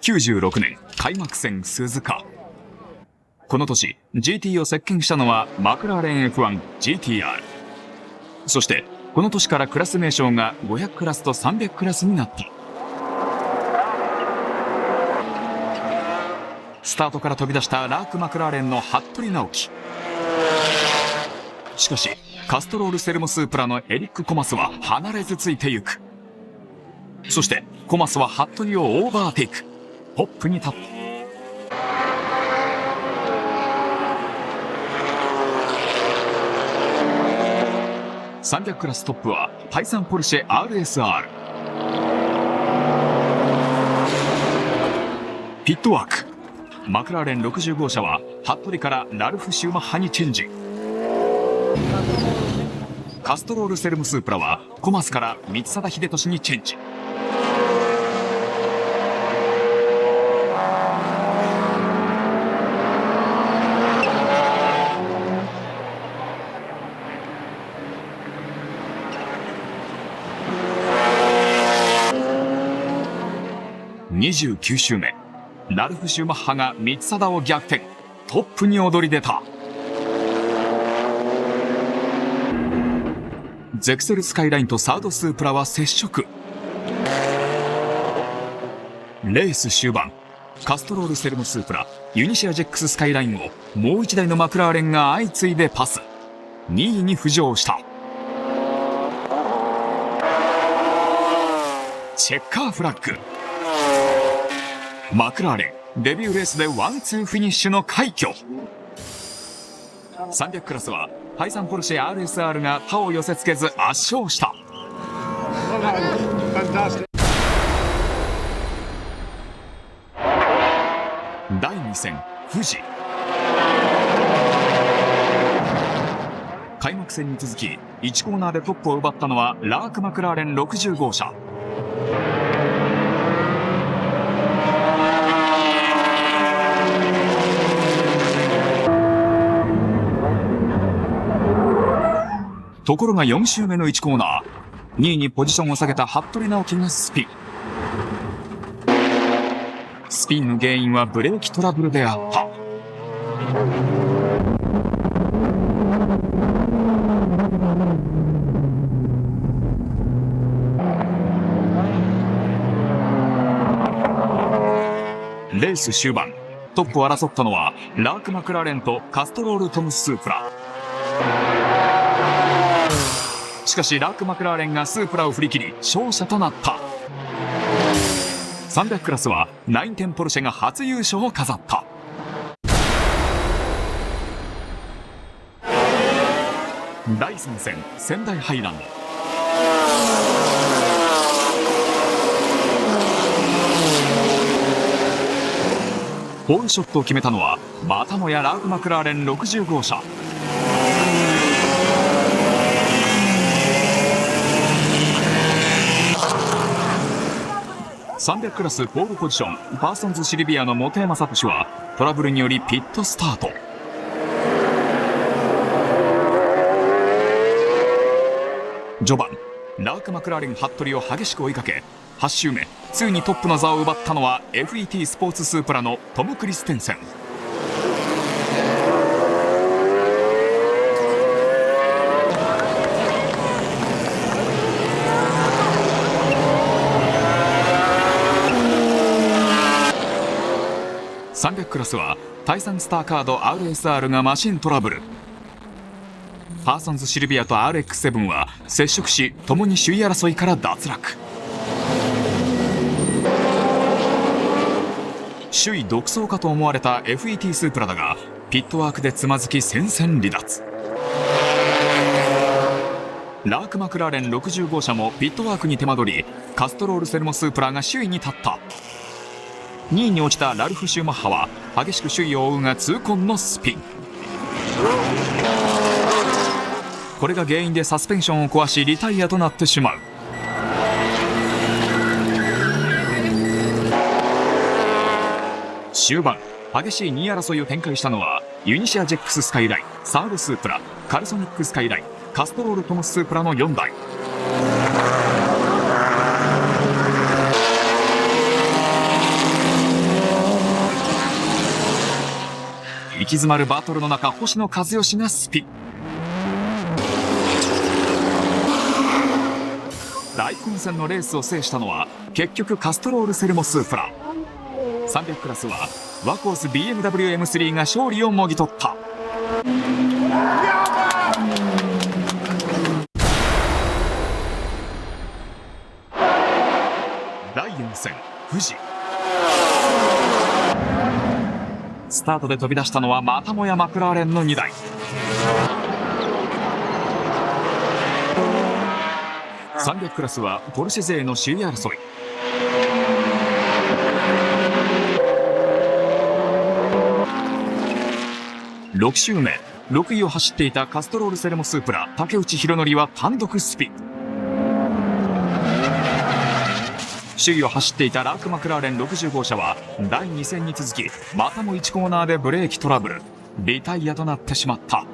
96年開幕戦鈴鹿。この年 GT を席巻したのはマクラーレン F1GTR。 そしてこの年からクラス名称が500クラスと300クラスになった。スタートから飛び出したラーク・マクラーレンの服部直樹。しかしカストロール・セルモスープラのエリック・コマスは離れずついてゆく。そしてコマスは服部をオーバーテイク、トップに立った。300クラストップはタイサンポルシェ RSR。 ピットワーク、マクラーレン60号車は服部からラルフ・シューマッハにチェンジ。カストロール・セルムスープラはコマスから三貞秀俊にチェンジ。29周目、ラルフ・シューマッハが三貞を逆転、トップに躍り出た。ゼクセルスカイラインとサードスープラは接触。レース終盤、カストロール・セルモスープラ、ユニシア・ジェックス・スカイラインをもう一台のマクラーレンが相次いでパス、2位に浮上した。チェッカーフラッグ。マクラーレンデビューレースでワンツーフィニッシュの快挙。300クラスはタイサンポルシェ RSR が他を寄せ付けず圧勝した。第2戦富士。開幕戦に続き1コーナーでトップを奪ったのはラーク・マクラーレン60号車。ところが4周目の1コーナー、2位にポジションを下げた服部直樹がスピン。スピンの原因はブレーキトラブルであった。レース終盤、トップを争ったのはラーク・マクラーレンとカストロール・トムスープラ。しかしラーク・マクラーレンがスープラを振り切り勝者となった。300クラスは910ポルシェが初優勝を飾った。第3戦仙台ハイランド。ポールショットを決めたのはまたもやラーク・マクラーレン60号車。300クラスポールポジションパーソンズシルビアの本山聡はトラブルによりピットスタート。序盤ラーク・マクラーレン服部を激しく追いかけ、8周目ついにトップの座を奪ったのは FET スポーツスープラのトム・クリステンセン。300クラスはタイサンスターカード RSR がマシントラブル。パーソンズシルビアと RX7 は接触し共に首位争いから脱落。首位独走かと思われた FET スープラだがピットワークでつまずき戦線離脱。ラーク・マクラーレン60号車もピットワークに手間取りカストロール・セルモスープラが首位に立った。2位に落ちたラルフ・シューマッハは激しく首位を追うが痛恨のスピン。これが原因でサスペンションを壊しリタイアとなってしまう。終盤激しい2位争いを展開したのはユニシア・ジェックス・スカイライン、サードスープラ、カルソニック・スカイライン、カストロール・トムス・スープラの4台。詰まるバトルの中、星野一義がスピン。大混戦のレースを制したのは結局カストロールセルモスープラ。300クラスはワコース BMW M3 が勝利をもぎ取った。第4戦富士。スタートで飛び出したのはまたもやマクラーレンの2台。300クラスはポルシェ勢の首位争い。6周目、6位を走っていたカストロールセレモスープラ竹内宏典は単独スピン。首位を走っていたラーク・マクラーレン60号車は第2戦に続きまたも1コーナーでブレーキトラブル、リタイアとなってしまった。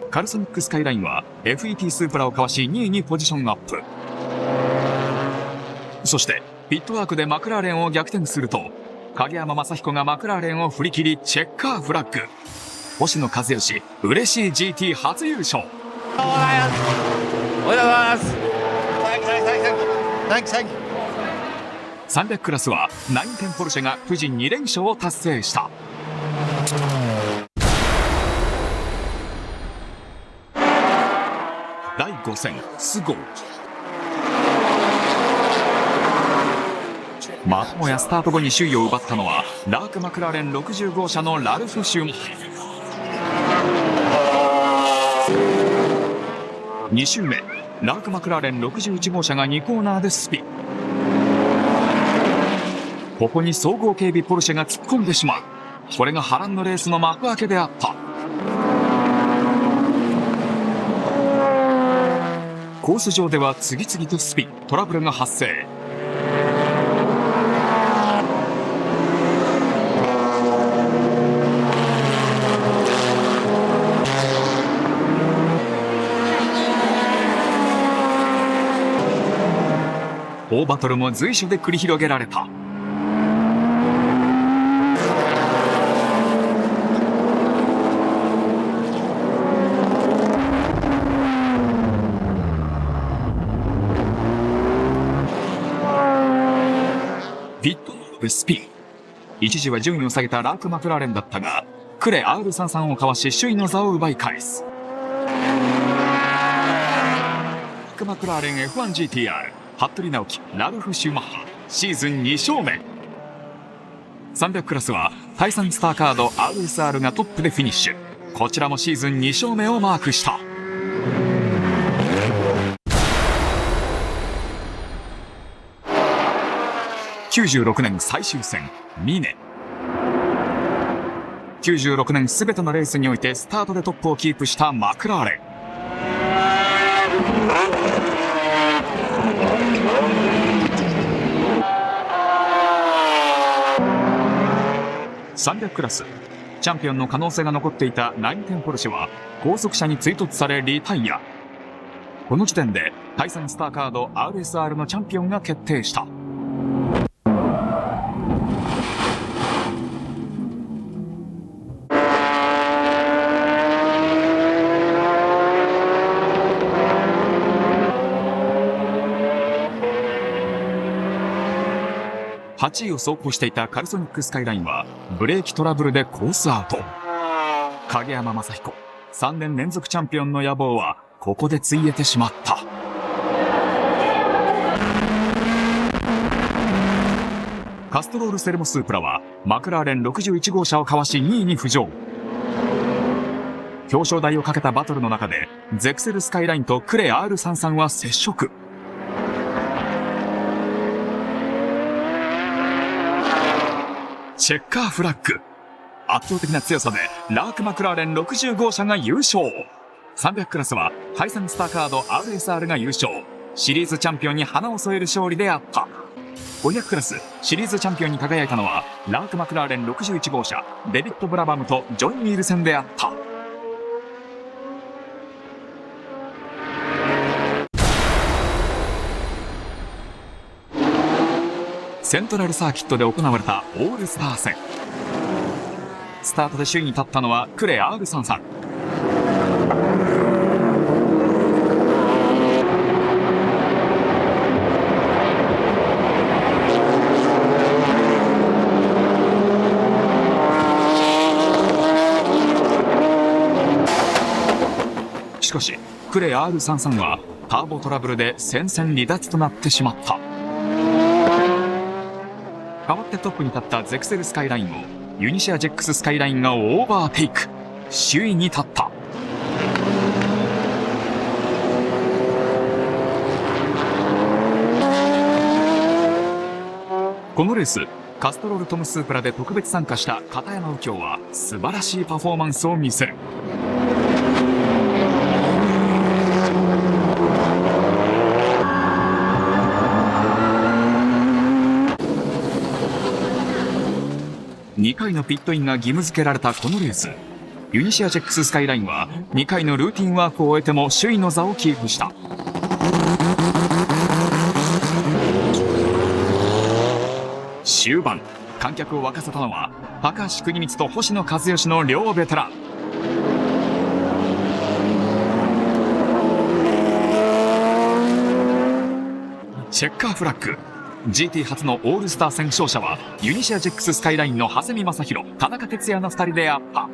カルソニックスカイラインは FET スープラをかわし2位にポジションアップ。そしてピットワークでマクラーレンを逆転すると、影山正彦がマクラーレンを振り切りチェッカーフラッグ。星野一義嬉しい GT 初優勝。おはようございます。300クラスは910ポルシェが富士2連勝を達成した。第5戦スゴー。またもやスタート後に首位を奪ったのはラーク・マクラーレン60号車のラルフ・シューマッハ。2周目、ラーク・マクラーレン61号車が2コーナーでスピン。ここに総合警備ポルシェが突っ込んでしまう。これが波乱のレースの幕開けであった。コース上では次々とスピン、トラブルが発生。大バトルも随所で繰り広げられた。ピットスピン。一時は順位を下げたラーク・マクラーレンだったが、クレ R33 をかわし首位の座を奪い返す。ラーク・マクラーレン F1GTR、服部直樹、ラルフ・シューマッハ、シーズン2勝目。300クラスはタイサンスターカード RSR がトップでフィニッシュ。こちらもシーズン2勝目をマークした。96年最終戦ミネ。96年すべてのレースにおいてスタートでトップをキープしたマクラーレン。300クラス、チャンピオンの可能性が残っていた910ポルシェは後続車に追突されリタイア。この時点でタイサンスターカード RSR のチャンピオンが決定した。8位を走行していたカルソニックスカイラインはブレーキトラブルでコースアウト。影山正彦3年連続チャンピオンの野望はここでついえてしまった。カストロールセレモスープラはマクラーレン61号車をかわし2位に浮上。表彰台をかけたバトルの中でゼクセルスカイラインとクレ R33 は接触。チェッカーフラッグ。圧倒的な強さでラーク・マクラーレン60号車が優勝。300クラスはタイサンスターカード RSR が優勝。シリーズチャンピオンに花を添える勝利であった。500クラスシリーズチャンピオンに輝いたのはラーク・マクラーレン61号車デビッド・ブラバムとジョイ・ミールセンであった。セントラルサーキットで行われたオールスター戦。スタートで首位に立ったのはクレ R33。しかしクレ R33 はターボトラブルで戦線離脱となってしまった。代わってトップに立ったゼクセルスカイラインをユニシアジェックススカイラインがオーバーテイク、首位に立った。このレースカストロールトムスープラで特別参加した片山右京は素晴らしいパフォーマンスを見せる。2回のピットインが義務付けられたこのレース、ユニシアジェックススカイラインは2回のルーティンワークを終えても首位の座をキープした。終盤観客を沸かせたのは高橋邦光と星野一義の両ベテラン。チェッカーフラッグ。 GT 初のオールスター戦勝者はユニシアジェックススカイラインの長谷見正弘、田中哲也の2人であった。